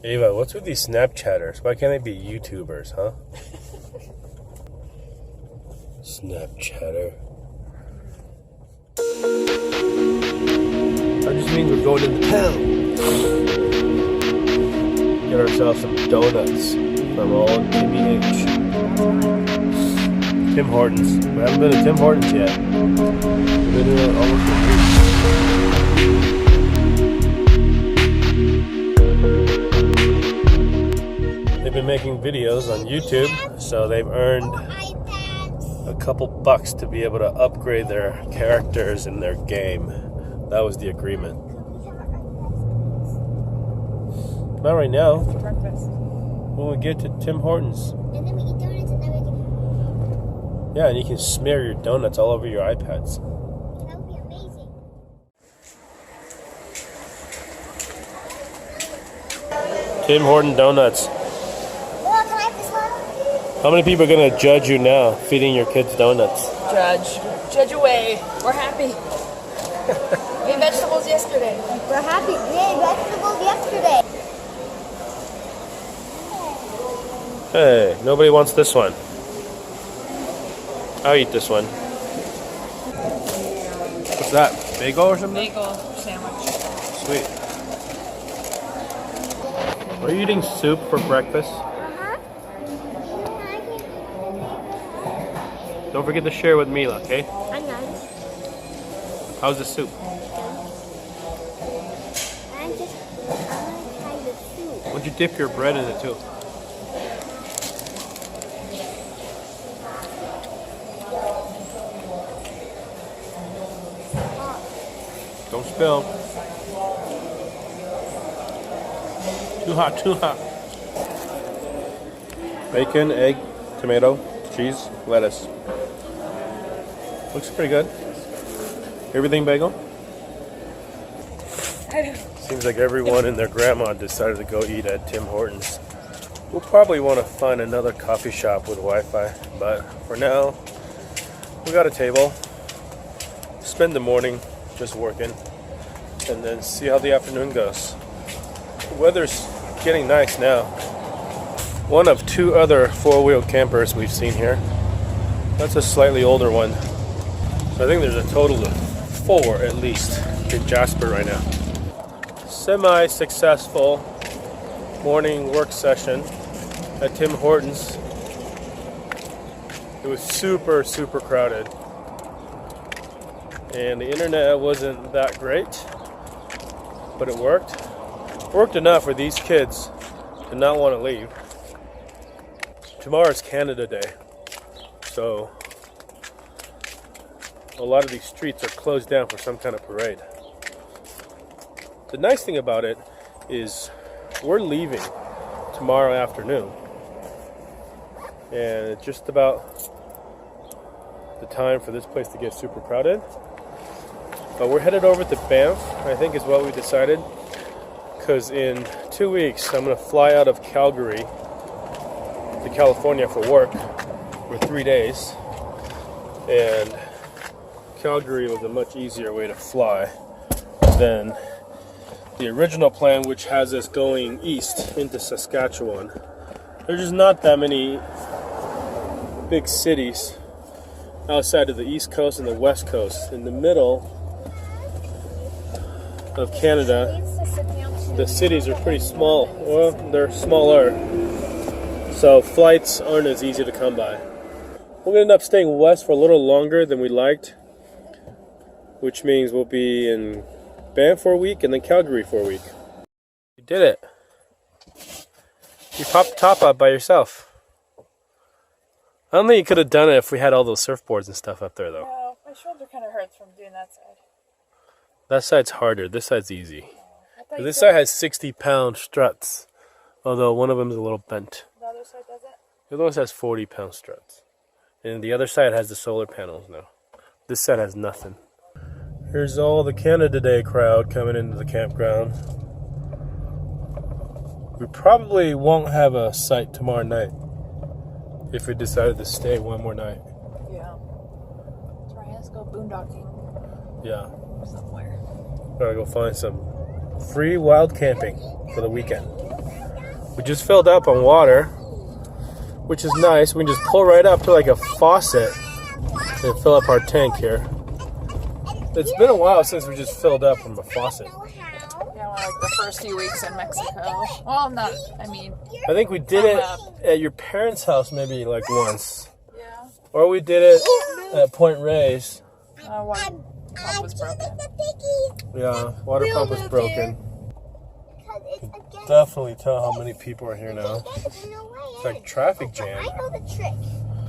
Ava, what's with these Snapchatters? Why can't they be YouTubers, huh? Snapchatter. That just means we're going into town. Get ourselves some donuts from old Timmy H. Tim Hortons. We haven't been to Tim Hortons yet. We've been doing it almost a week. They've been making videos on YouTube, so they've earned a couple bucks to be ble to upgrade their characters in their game. That was the agreement. Not right now. Breakfast. When we get to Tim Hortons. And then we eat donuts and then we can... Yeah, and you can smear your donuts all over your iPads. That would be amazing. Tim Horton donuts. Well, can I have this one? How many people are going to judge you now feeding your kids donuts? Judge away. We're happy. We ate vegetables yesterday. We're happy. We ate vegetables yesterday. Hey, nobody wants this one. I'll eat this one. What's that? Bagel or something? Bagel sandwich. Sweet. Are you eating soup for breakfast? Don't forget to share with Mila, okay? I know. How's the soup? I want to try the soup. Would you dip your bread in it too? Don't spill. Too hot, too hot. Bacon, egg, tomato, cheese, lettuce. Looks pretty good. Everything bagel? Seems like everyone and their grandma decided to go eat at Tim Hortons. We'll probably want to find another coffee shop with Wi-Fi, but for now, we got a table. Spend the morning just working, and then see how the afternoon goes. The weather's getting nice now. One of two other four-wheel campers we've seen here. That's a slightly older one. So I think there's a total of 4 at least in Jasper right now. Semi-successful morning work session at Tim Hortons. It was super, super crowded. And the internet wasn't that great, but it worked. It worked enough for these kids to not want to leave. Tomorrow's Canada Day, so a lot of these streets are closed down for some kind of parade. The nice thing about it is we're leaving tomorrow afternoon, and it's just about the time for this place to get super crowded. But we're headed over to Banff, I think is what we decided, because in 2 weeks I'm going to fly out of Calgary to California for work for 3 days, and Calgary was a much easier way to fly than the original plan, which has us going east into Saskatchewan. There's just not that many big cities outside of the East Coast and the West Coast. In the middle of Canada, the cities are pretty small. Well, they're smaller, so flights aren't as easy to come by. We're going to end up staying west for a little longer than we liked, which means we'll be in Banff for a week and then Calgary for a week. You did it. You popped the top up by yourself. I don't think you could have done it if we had all those surfboards and stuff up there, though. No, my shoulder kind of hurts from doing that side. That side's harder. This side's easy. This side has 60-pound struts, although one of them is a little bent. The other side doesn't? The other one has 40-pound struts. And the other side has the solar panels now. This side has nothing. Here's all the Canada Day crowd coming into the campground. We probably won't have a sight tomorrow night if we decided to stay one more night. Yeah. That's right, let's go boondocking. Yeah. Somewhere. Gotta go find some free wild camping for the weekend. We just filled up on water, which is nice. We can just pull right up to like a faucet and fill up our tank here. It's been a while since we just filled up from a faucet. Yeah, like the first few weeks in Mexico. Well, not, I mean. I think we did it at your parents' house maybe like once. Yeah. Or we did it at Point Reyes. Water pump was broken. Yeah, water pump was broken. Definitely tell how many people are here now. It's like traffic jam. I know the trick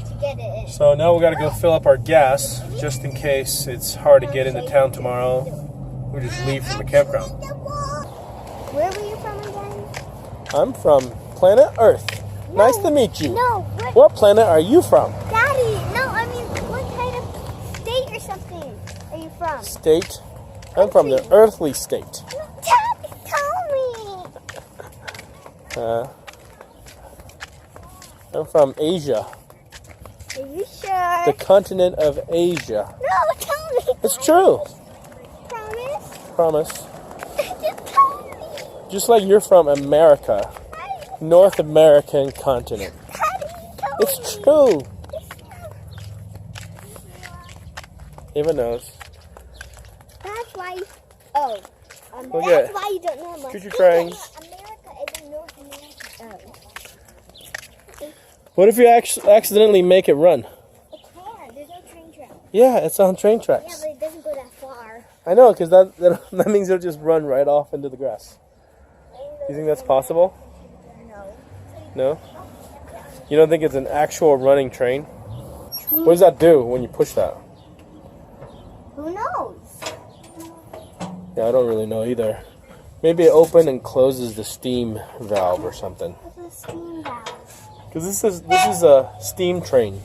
to get it in. So now we gotta go fill up our gas just in case it's hard to get into town tomorrow. We just leave from the campground. Where were you from again? I'm from planet Earth. Nice to meet you. No, What planet are you from? Daddy, no, I mean, what kind of state or something are you from? State? I'm from the earthly state. Daddy, tell me. I'm from Asia. Are you sure? The continent of Asia. No, tell me. It's true. Promise? Promise. Just tell me. Just like you're from America. North American continent. Daddy, tell It's me. true. Ava knows. That's why. Oh. Look That's at- why you don't know much. Choo-choo train. America is in North America. What if you accidentally make it run? It can. There's no train track. Yeah, it's on train Yeah, tracks. but it doesn't go that far. I know, because that means it'll just run right off into the grass. You think that's possible? No. No? You don't think it's an actual running train? What does that do when you push that? Who knows? Yeah, I don't really know either. Maybe it opens and closes the steam valve or something. This is steam valve. Because this is a steam train.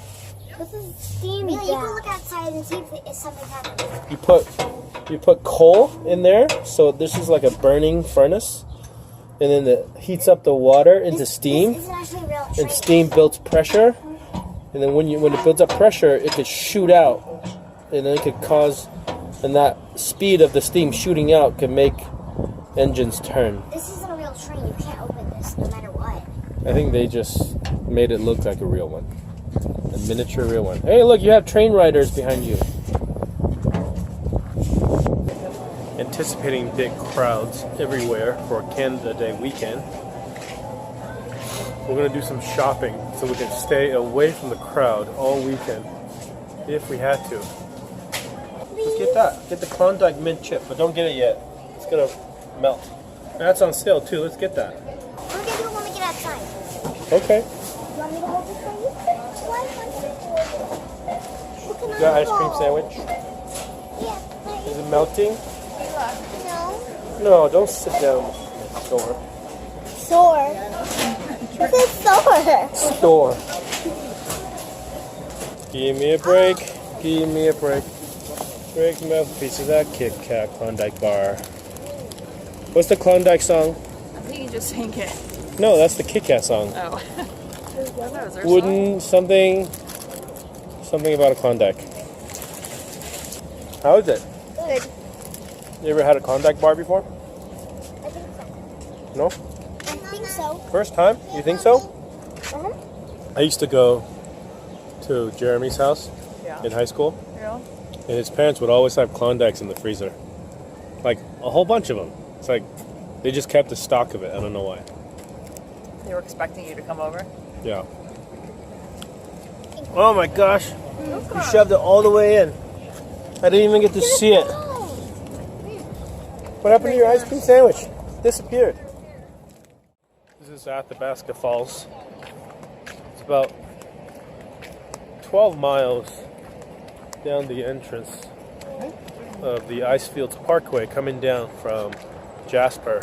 This is steam valve. You can look outside and see if something happens. You put coal in there, so this is like a burning furnace, and then it heats up the water into steam, This is actually a real train. and steam builds pressure, and then when it builds up pressure, it could shoot out, and then it could cause, and that speed of the steam shooting out could make engines turn. This isn't a real train. You can't open this no matter what. I think they just made it look like a real one, a miniature real one. Hey, look, you have train riders behind you. Anticipating big crowds everywhere for Canada Day weekend. We're going to do some shopping so we can stay away from the crowd all weekend if we had to. Let's get that. Get the Klondike mint chip, but don't get it yet. It's going to melt. That's on sale too. Let's get that. We're gonna do it when we get outside. Okay. You want me to hold this for you? You got ice cream sandwich? Yeah. Is it melting? No. No, don't sit down. Store. Sore. This is sore. Store. Give me a break. Give me a break. Break me up a piece of that Kit Kat Klondike bar. What's the Klondike song? I think you just sang it. No, that's the Kit Kat song. Oh. That was their Wooden something about a Klondike. How is it? Good. You ever had a Klondike bar before? I think so. No? I think so. First time? You think so? Uh-huh. I used to go to Jeremy's house Yeah. in high school, Yeah. and his parents would always have Klondikes in the freezer. Like, a whole bunch of them. It's like, they just kept a stock of it. I don't know why. They were expecting you to come over. Yeah. Oh my gosh. You shoved it all the way in. I didn't even get to see it. What happened to your ice cream sandwich? Disappeared. This is Athabasca Falls. It's about 12 miles down the entrance of the Icefields Parkway coming down from Jasper.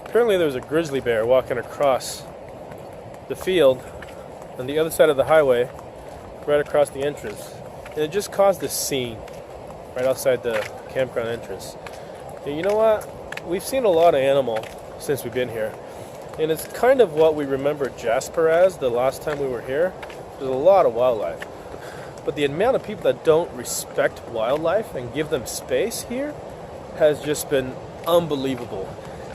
Apparently there was a grizzly bear walking across the field on the other side of the highway, right across the entrance. And it just caused a scene right outside the campground entrance. And you know what? We've seen a lot of animal since we've been here. And it's kind of what we remember Jasper as the last time we were here. There's a lot of wildlife. But the amount of people that don't respect wildlife and give them space here has just been unbelievable.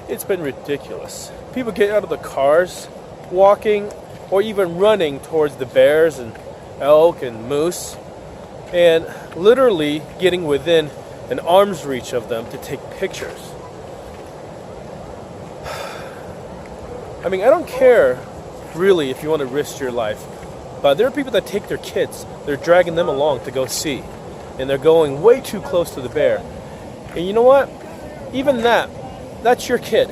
It's been ridiculous. people get out of the cars, walking, or even running towards the bears and elk and moose, and literally getting within an arm's reach of them to take pictures. I mean, I don't care really if you want to risk your life, but there are people that take their kids, they're dragging them along to go see, and they're going way too close to the bear. And you know what? Even that's your kid.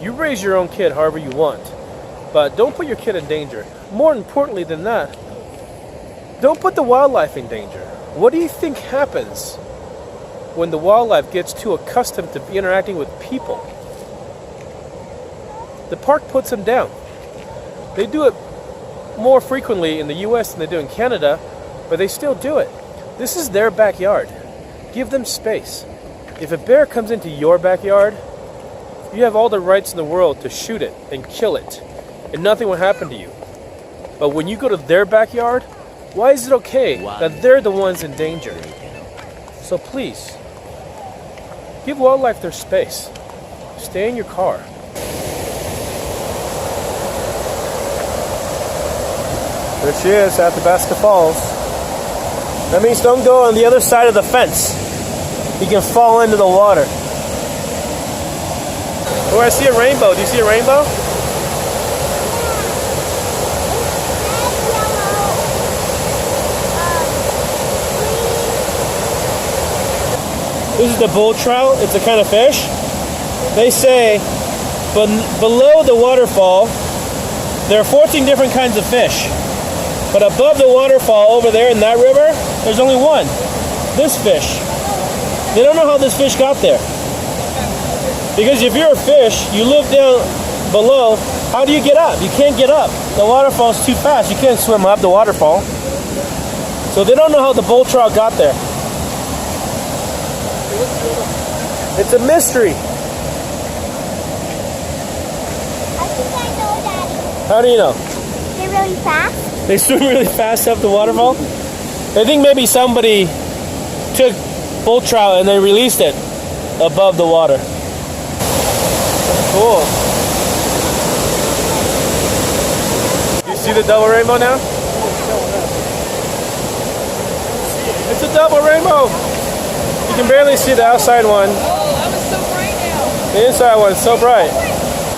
You raise your own kid however you want, but don't put your kid in danger. More importantly than that, don't put the wildlife in danger. What do you think happens when the wildlife gets too accustomed to interacting with people? The park puts them down. They do it more frequently in the US than they do in Canada, but they still do it. This is their backyard. Give them space. If a bear comes into your backyard, you have all the rights in the world to shoot it and kill it, and nothing will happen to you. But when you go to their backyard, why is it okay that they're the ones in danger? So please, give wildlife their space. Stay in your car. There she is, Athabasca Falls. That means don't go on the other side of the fence. You can fall into the water. Oh, I see a rainbow. Do you see a rainbow? This is the bull trout. It's a kind of fish. They say below the waterfall, there are 14 different kinds of fish. But above the waterfall over there in that river, there's only one. This fish. They don't know how this fish got there. Because if you're a fish, you live down below, how do you get up? You can't get up. The waterfall's too fast. You can't swim up the waterfall. So they don't know how the bull trout got there. It's a mystery. I think I know, Daddy. How do you know? They're really fast. They swim really fast up the waterfall? I think maybe somebody took bull trout and they released it above the water. Cool. You see the double rainbow now? It's a double rainbow. You can barely see the outside one. Oh, that was so bright now. The inside one's so bright.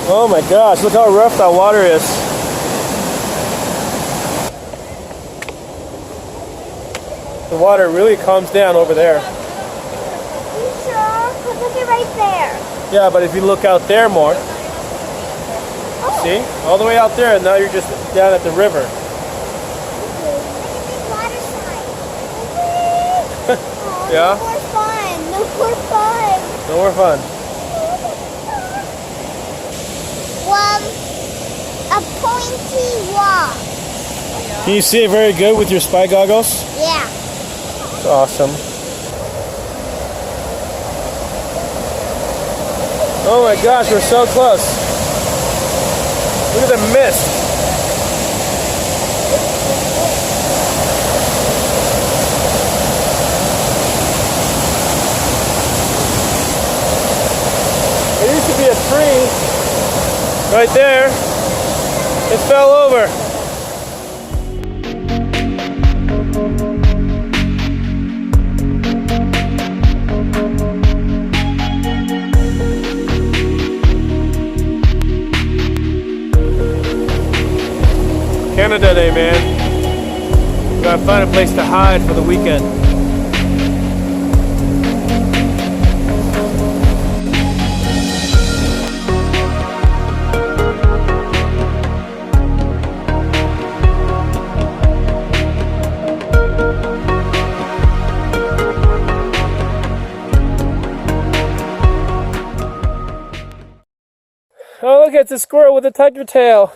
Oh my gosh, look how rough that water is. The water really calms down over there. You sure? Look at right there. Yeah, but if you look out there more, Oh. see? All the way out there, and now you're just down at the river. Look at this water slide. Oh, Yeah? No more fun. No more fun. No more fun. A pointy wall. Can you see it very good with your spy goggles? Yeah. It's awesome. Oh my gosh, we're so close. Look at the mist. There used to be a tree right there. It fell over. Canada Day, man. We gotta find a place to hide for the weekend. Oh, look, it's a squirrel with a tiger tail.